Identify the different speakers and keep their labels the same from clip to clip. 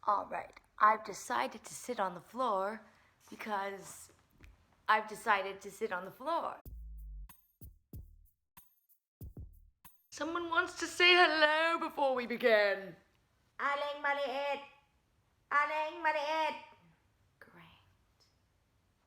Speaker 1: Alright, I've decided to sit on the floor because I've decided to sit on the floor. Someone wants to say hello before we begin. Aling maliit. Aling maliit. Great.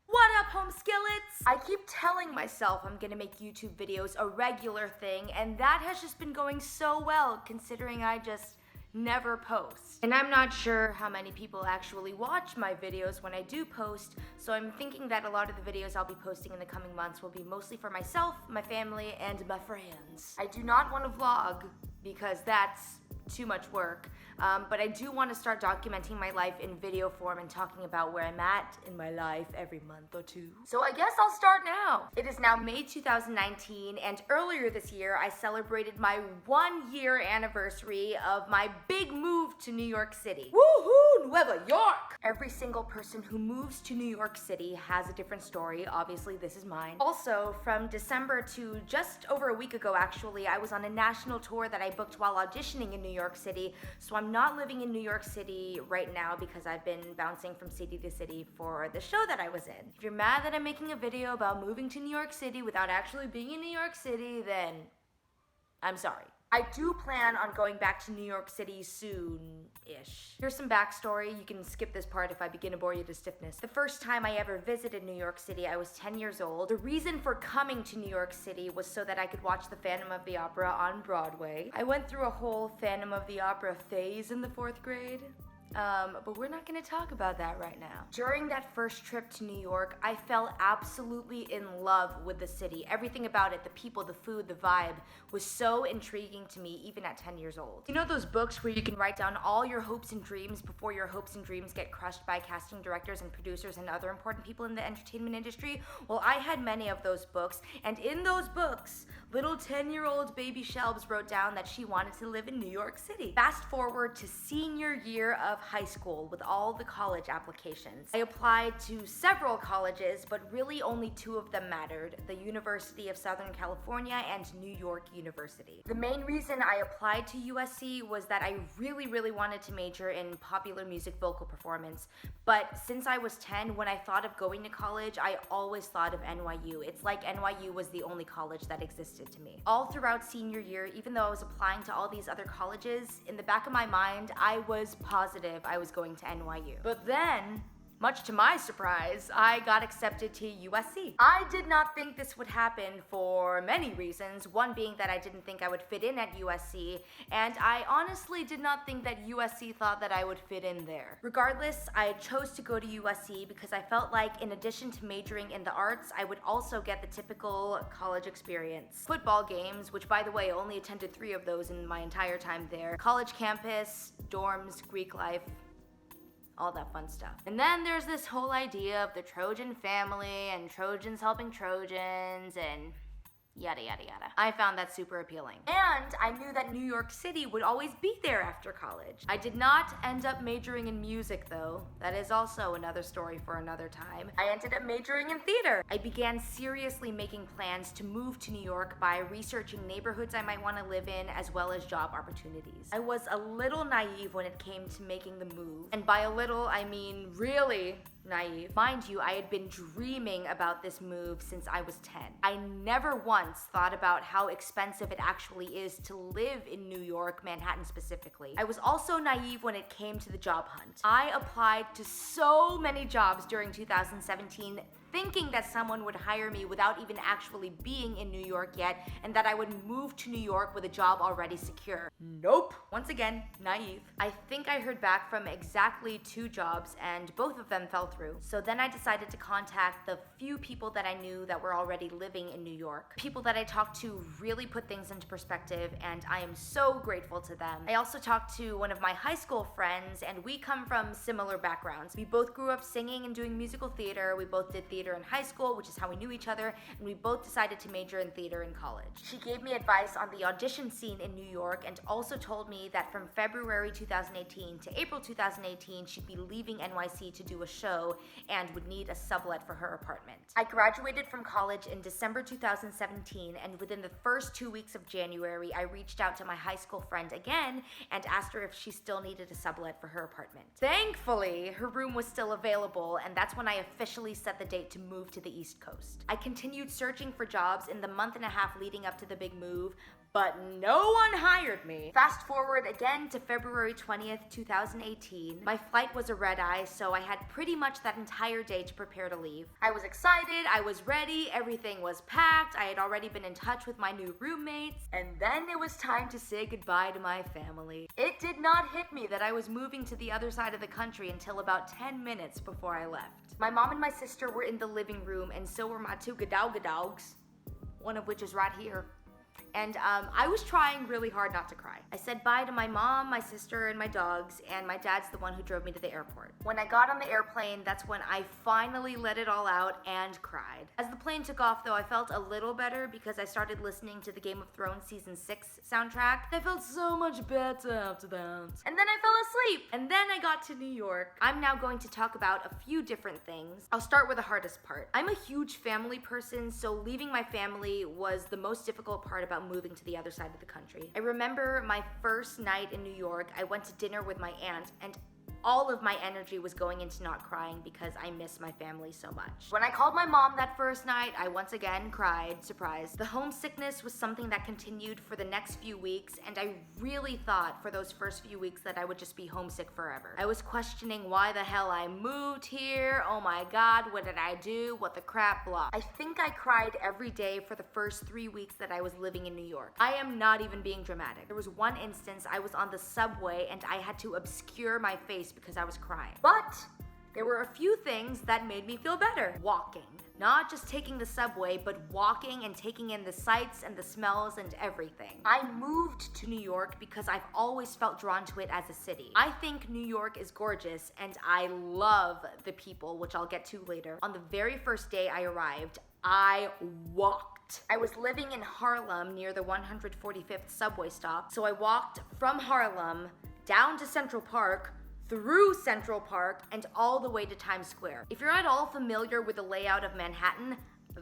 Speaker 1: What up, home skillets? I keep telling myself I'm gonna make YouTube videos a regular thing, and that has just been going so well, considering I just never post. And I'm not sure how many people actually watch my videos when I do post, so I'm thinking that a lot of the videos I'll be posting in the coming months will be mostly for myself, my family, and my friends. I do not want to vlog because that's too much work, but I do want to start documenting my life in video form and talking about where I'm at in my life every month or two. So I guess I'll start now. It is now May 2019, and earlier this year I celebrated my 1-year anniversary of my big move to New York City. Woohoo, Nueva York! Every single person who moves to New York City has a different story. Obviously, this is mine. Also, from December to just over a week ago, actually, I was on a national tour that I booked while auditioning in New York City, so I'm not living in New York City right now because I've been bouncing from city to city for the show that I was in. If you're mad that I'm making a video about moving to New York City without actually being in New York City, then I'm sorry. I do plan on going back to New York City soon-ish. Here's some backstory. You can skip this part if I begin to bore you to stiffness. The first time I ever visited New York City, I was 10 years old. The reason for coming to New York City was so that I could watch the Phantom of the Opera on Broadway. I went through a whole Phantom of the Opera phase in the 4th grade. But we're not gonna talk about that right now. During that first trip to New York, I fell absolutely in love with the city. Everything about it, the people, the food, the vibe, was so intriguing to me, even at 10 years old. You know those books where you can write down all your hopes and dreams before your hopes and dreams get crushed by casting directors and producers and other important people in the entertainment industry? Well, I had many of those books, and in those books, little 10-year-old baby Shelbs wrote down that she wanted to live in New York City. Fast forward to senior year of high school with all the college applications. I applied to several colleges, but really only 2 of them mattered: the University of Southern California and New York University. The main reason I applied to USC was that I really wanted to major in popular music vocal performance, but since I was 10, when I thought of going to college, I always thought of NYU. It's like NYU was the only college that existed to me. All throughout senior year, even though I was applying to all these other colleges, in the back of my mind, I was positive I was going to NYU. But then, much to my surprise, I got accepted to USC. I did not think this would happen for many reasons, one being that I didn't think I would fit in at USC, and I honestly did not think that USC thought that I would fit in there. Regardless, I chose to go to USC because I felt like in addition to majoring in the arts, I would also get the typical college experience. Football games, which by the way, I only attended 3 of those in my entire time there, college campus, dorms, Greek life, all that fun stuff. And then there's this whole idea of the Trojan family and Trojans helping Trojans and yada yada yada. I found that super appealing. And I knew that New York City would always be there after college. I did not end up majoring in music though. That is also another story for another time. I ended up majoring in theater. I began seriously making plans to move to New York by researching neighborhoods I might want to live in as well as job opportunities. I was a little naive when it came to making the move. And by a little, I mean really naive. Mind you, I had been dreaming about this move since I was 10. I never once thought about how expensive it actually is to live in New York, Manhattan specifically. I was also naive when it came to the job hunt. I applied to so many jobs during 2017, thinking that someone would hire me without even actually being in New York yet, and that I would move to New York with a job already secure. Nope. Once again, naive. I think I heard back from exactly 2 jobs, and both of them fell through. So then I decided to contact the few people that I knew that were already living in New York. People that I talked to really put things into perspective, and I am so grateful to them. I also talked to one of my high school friends, and we come from similar backgrounds. We both grew up singing and doing musical theater. We both did theater theater in high school, which is how we knew each other, and we both decided to major in theater in college. She gave me advice on the audition scene in New York and also told me that from February 2018 to April 2018, she'd be leaving NYC to do a show and would need a sublet for her apartment. I graduated from college in December 2017, and within the first 2 weeks of January, I reached out to my high school friend again and asked her if she still needed a sublet for her apartment. Thankfully, her room was still available, and that's when I officially set the date to move to the East Coast. I continued searching for jobs in the month and a half leading up to the big move, but no one hired me. Fast forward again to February 20th, 2018. My flight was a red-eye, so I had pretty much that entire day to prepare to leave. I was excited, I was ready, everything was packed, I had already been in touch with my new roommates, and then it was time to say goodbye to my family. It did not hit me that I was moving to the other side of the country until about 10 minutes before I left. My mom and my sister were in the living room, and so were my two Gadauga dogs, one of which is right here. And I was trying really hard not to cry. I said bye to my mom, my sister, and my dogs, and my dad's the one who drove me to the airport. When I got on the airplane, that's when I finally let it all out and cried. As the plane took off, though, I felt a little better because I started listening to the Game of Thrones Season 6 soundtrack. I felt so much better after that. And then I fell asleep. And then I got to New York. I'm now going to talk about a few different things. I'll start with the hardest part. I'm a huge family person, so leaving my family was the most difficult part about moving to the other side of the country. I remember my first night in New York, I went to dinner with my aunt, and all of my energy was going into not crying because I miss my family so much. When I called my mom that first night, I once again cried. Surprise. The homesickness was something that continued for the next few weeks, and I really thought for those first few weeks that I would just be homesick forever. I was questioning why the hell I moved here. Oh my god, what did I do? What the crap, blah. I think I cried every day for the first 3 weeks that I was living in New York. I am not even being dramatic. There was one instance I was on the subway and I had to obscure my face because I was crying. But there were a few things that made me feel better. Walking. Not just taking the subway, but walking and taking in the sights and the smells and everything. I moved to New York because I've always felt drawn to it as a city. I think New York is gorgeous and I love the people, which I'll get to later. On the very first day I arrived, I walked. I was living in Harlem near the 145th subway stop, so I walked from Harlem down to Central Park, through Central Park, and all the way to Times Square. If you're at all familiar with the layout of Manhattan,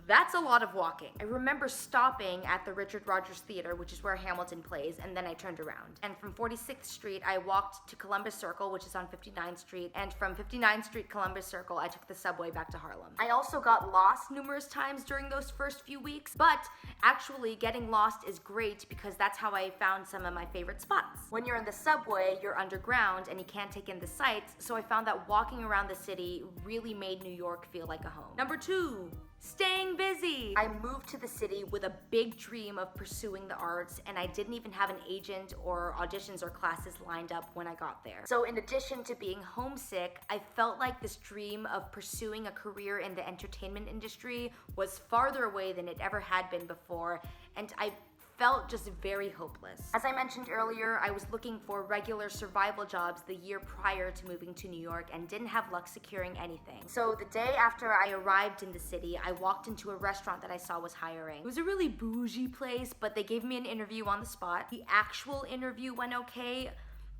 Speaker 1: that's a lot of walking. I remember stopping at the Richard Rogers Theater, which is where Hamilton plays, and then I turned around. And from 46th Street, I walked to Columbus Circle, which is on 59th Street, and from 59th Street, Columbus Circle, I took the subway back to Harlem. I also got lost numerous times during those first few weeks, but actually getting lost is great because that's how I found some of my favorite spots. When you're in the subway, you're underground and you can't take in the sights, so I found that walking around the city really made New York feel like a home. Number 2. Staying busy. I moved to the city with a big dream of pursuing the arts, and I didn't even have an agent or auditions or classes lined up when I got there. So in addition to being homesick, I felt like this dream of pursuing a career in the entertainment industry was farther away than it ever had been before, and I felt just very hopeless. As I mentioned earlier, I was looking for regular survival jobs the year prior to moving to New York and didn't have luck securing anything. So the day after I arrived in the city, I walked into a restaurant that I saw was hiring. It was a really bougie place, but they gave me an interview on the spot. The actual interview went okay,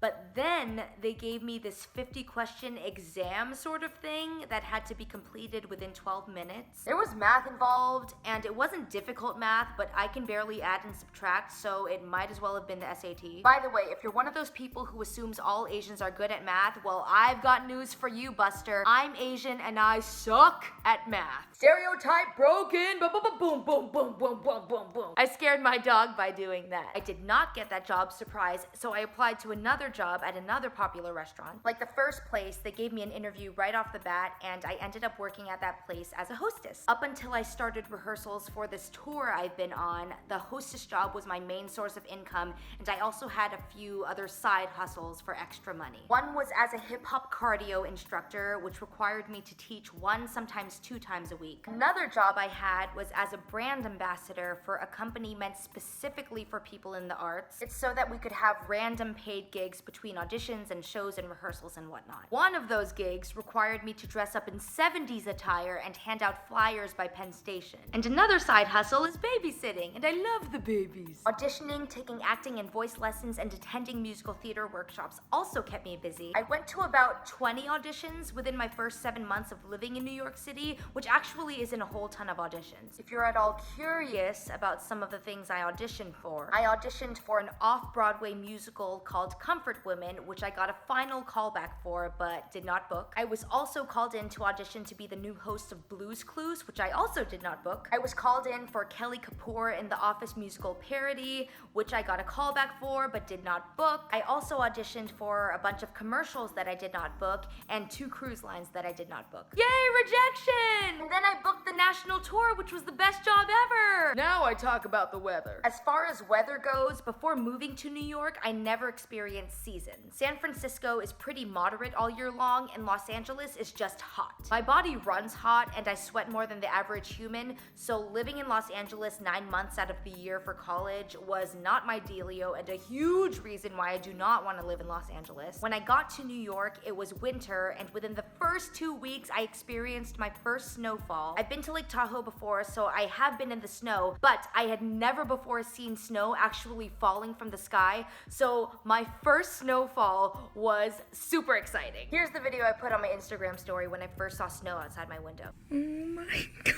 Speaker 1: but then they gave me this 50-question exam sort of thing that had to be completed within 12 minutes. There was math involved, and it wasn't difficult math, but I can barely add and subtract, so it might as well have been the SAT. By the way, if you're one of those people who assumes all Asians are good at math, well, I've got news for you, Buster. I'm Asian and I suck at math. Stereotype broken. Boom, boom, boom, boom, boom, boom, boom, boom, boom. I scared my dog by doing that. I did not get that job, surprise, so I applied to another job at another popular restaurant. Like the first place, they gave me an interview right off the bat, and I ended up working at that place as a hostess. Up until I started rehearsals for this tour I've been on, the hostess job was my main source of income, and I also had a few other side hustles for extra money. One was as a hip-hop cardio instructor, which required me to teach 1, sometimes 2 times a week. Another job I had was as a brand ambassador for a company meant specifically for people in the arts. It's so that we could have random paid gigs gigs between auditions and shows and rehearsals and whatnot. One of those gigs required me to dress up in 70s attire and hand out flyers by Penn Station. And another side hustle is babysitting, and I love the babies. Auditioning, taking acting and voice lessons, and attending musical theater workshops also kept me busy. I went to about 20 auditions within my first 7 months of living in New York City, which actually isn't a whole ton of auditions. If you're at all curious about some of the things I auditioned for, I auditioned for an off-Broadway musical called Comfort Women, which I got a final callback for, but did not book. I was also called in to audition to be the new host of Blue's Clues, which I also did not book. I was called in for Kelly Kapoor in the Office musical parody, which I got a callback for, but did not book. I also auditioned for a bunch of commercials that I did not book, and 2 cruise lines that I did not book. Yay, rejection! And then I booked the national tour, which was the best job ever!
Speaker 2: Now I talk about the weather.
Speaker 1: As far as weather goes, before moving to New York, I never experienced seasons. San Francisco is pretty moderate all year long, and Los Angeles is just hot. My body runs hot, and I sweat more than the average human, so living in Los Angeles 9 months out of the year for college was not my dealio, and a huge reason why I do not want to live in Los Angeles. When I got to New York, it was winter, and within the first 2 weeks, I experienced my first snowfall. I've been to Lake Tahoe before, so I have been in the snow, but I had never before seen snow actually falling from the sky, so my first snowfall was super exciting. Here's the video I put on my Instagram story when I first saw snow outside my window.
Speaker 2: Oh my god.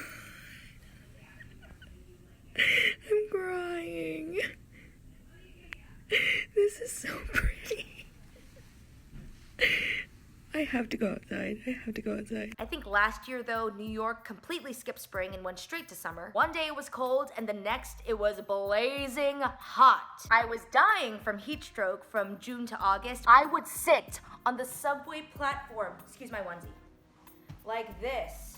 Speaker 2: I'm crying. This is so pretty. I have to go outside.
Speaker 1: I think last year though, New York completely skipped spring and went straight to summer. One day it was cold and the next it was blazing hot. I was dying from heat stroke from June to August. I would sit on the subway platform, excuse my onesie, like this,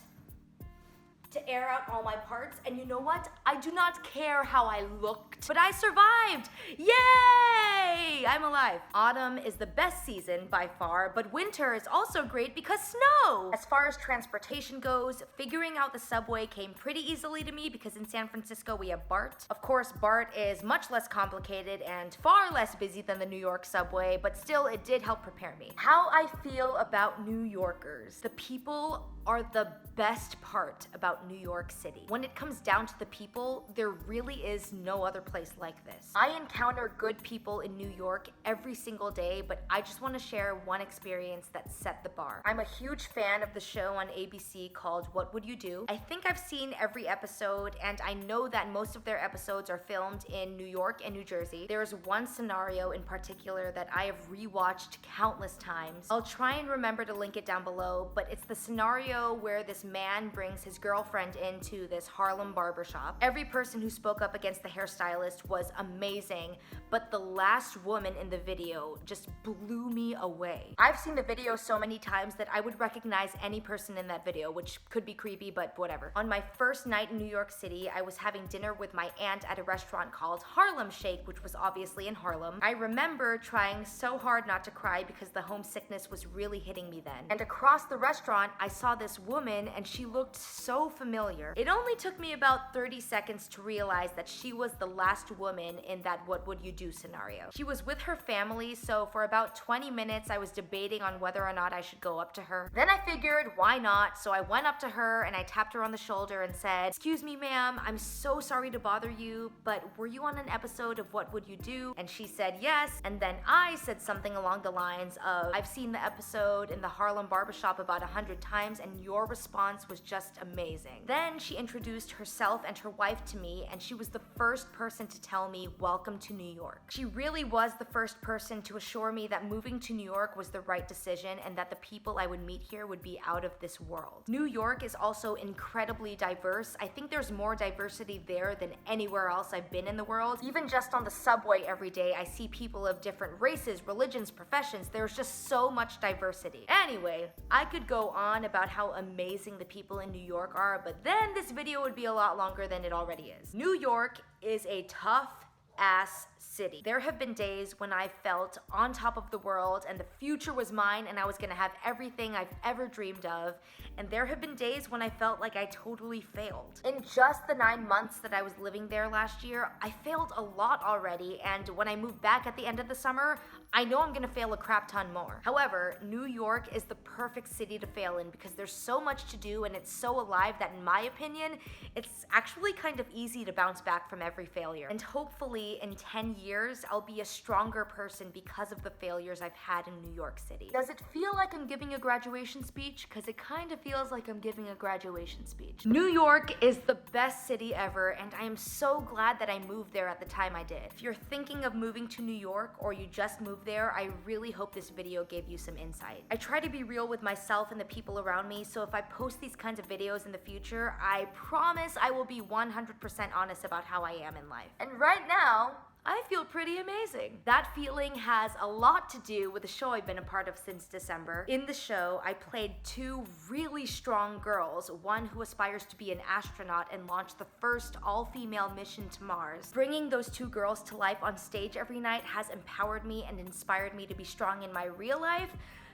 Speaker 1: to air out all my parts, and you know what? I do not care how I looked, but I survived! Yay! I'm alive. Autumn is the best season by far, but winter is also great because snow! As far as transportation goes, figuring out the subway came pretty easily to me because in San Francisco we have BART. Of course, BART is much less complicated and far less busy than the New York subway, but still it did help prepare me. How I feel about New Yorkers. The people are the best part about New York City. When it comes down to the people, there really is no other place like this. I encounter good people in New York every single day, but I just want to share one experience that set the bar. I'm a huge fan of the show on ABC called What Would You Do? I think I've seen every episode, and I know that most of their episodes are filmed in New York and New Jersey. There is one scenario in particular that I have rewatched countless times. I'll try and remember to link it down below, but it's the scenario where this man brings his girlfriend into this Harlem barbershop. Every person who spoke up against the hairstylist was amazing, but the last woman in the video just blew me away. I've seen the video so many times that I would recognize any person in that video, which could be creepy, but whatever. On my first night in New York City, I was having dinner with my aunt at a restaurant called Harlem Shake, which was obviously in Harlem. I remember trying so hard not to cry because the homesickness was really hitting me then. And across the restaurant, I saw this woman and she looked so familiar. It only took me about 30 seconds to realize that she was the last woman in that What Would You Do scenario. She was with her family, so for about 20 minutes I was debating on whether or not I should go up to her. Then I figured, why not? So I went up to her and I tapped her on the shoulder and said, "Excuse me, ma'am, I'm so sorry to bother you, but were you on an episode of What Would You Do?" And she said yes, and then I said something along the lines of, "I've seen the episode in the Harlem barbershop about 100 times and your response was just amazing." Then she introduced herself and her wife to me, and she was the first person to tell me, "Welcome to New York." She really was the first person to assure me that moving to New York was the right decision and that the people I would meet here would be out of this world. New York is also incredibly diverse. I think there's more diversity there than anywhere else I've been in the world. Even just on the subway every day, I see people of different races, religions, professions. There's just so much diversity. Anyway, I could go on about how amazing the people in New York are, but then this video would be a lot longer than it already is. New York is a tough ass city. There have been days when I felt on top of the world and the future was mine and I was gonna have everything I've ever dreamed of. And there have been days when I felt like I totally failed. In just the 9 months that I was living there last year, I failed a lot already, and when I moved back at the end of the summer, I know I'm gonna fail a crap ton more. However, New York is the perfect city to fail in because there's so much to do and it's so alive that in my opinion, it's actually kind of easy to bounce back from every failure. And hopefully in 10 years, I'll be a stronger person because of the failures I've had in New York City. Does it feel like I'm giving a graduation speech? Because it kind of feels like I'm giving a graduation speech. New York is the best city ever, and I am so glad that I moved there at the time I did. If you're thinking of moving to New York or you just moved there, I really hope this video gave you some insight. I try to be real with myself and the people around me, so if I post these kinds of videos in the future, I promise I will be 100% honest about how I am in life. And right now, I feel pretty amazing. That feeling has a lot to do with the show I've been a part of since December. In the show, I played two really strong girls, one who aspires to be an astronaut and launch the first all-female mission to Mars. Bringing those two girls to life on stage every night has empowered me and inspired me to be strong in my real life.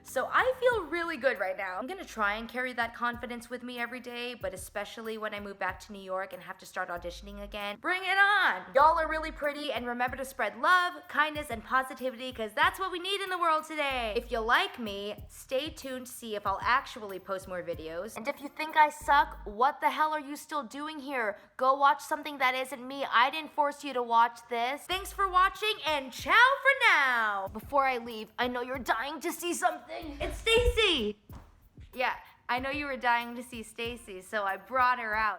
Speaker 1: So I feel really good right now. I'm gonna try and carry that confidence with me every day, but especially when I move back to New York and have to start auditioning again. Bring it on! Y'all are really pretty, and remember to spread love, kindness, and positivity, because that's what we need in the world today. If you like me, stay tuned to see if I'll actually post more videos. And if you think I suck, what the hell are you still doing here? Go watch something that isn't me. I didn't force you to watch this. Thanks for watching, and ciao for now! Before I leave, I know you're dying to see something. It's Stacy! Yeah, I know you were dying to see Stacy, so I brought her out.